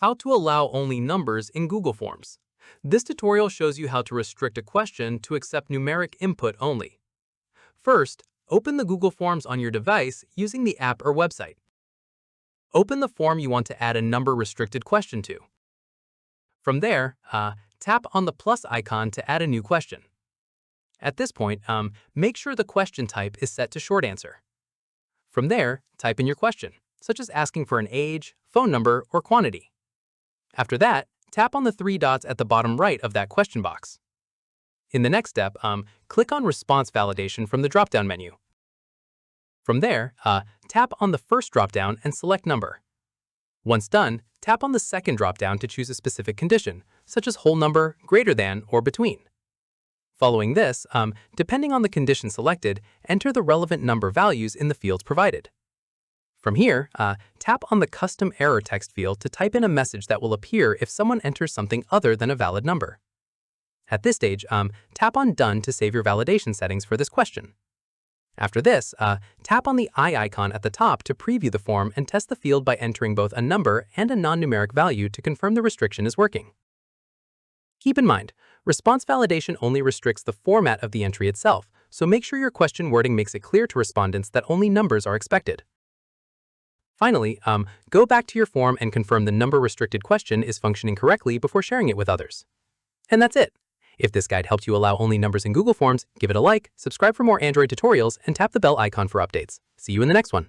How to allow only numbers in Google Forms. This tutorial shows you how to restrict a question to accept numeric input only. First, open the Google Forms on your device using the app or website. Open the form you want to add a number-restricted question to. From there, tap on the plus icon to add a new question. At this point, make sure the question type is set to short answer. From there, type in your question, such as asking for an age, phone number, or quantity. After that, tap on the three dots at the bottom right of that question box. In the next step, click on Response Validation from the drop-down menu. From there, tap on the first drop-down and select Number. Once done, tap on the second drop-down to choose a specific condition, such as whole number, greater than, or between. Following this, depending on the condition selected, enter the relevant number values in the fields provided. From here, tap on the Custom Error text field to type in a message that will appear if someone enters something other than a valid number. At this stage, tap on Done to save your validation settings for this question. After this, tap on the eye icon at the top to preview the form and test the field by entering both a number and a non-numeric value to confirm the restriction is working. Keep in mind, response validation only restricts the format of the entry itself, so make sure your question wording makes it clear to respondents that only numbers are expected. Finally, go back to your form and confirm the number-restricted question is functioning correctly before sharing it with others. And that's it. If this guide helped you allow only numbers in Google Forms, give it a like, subscribe for more Android tutorials, and tap the bell icon for updates. See you in the next one.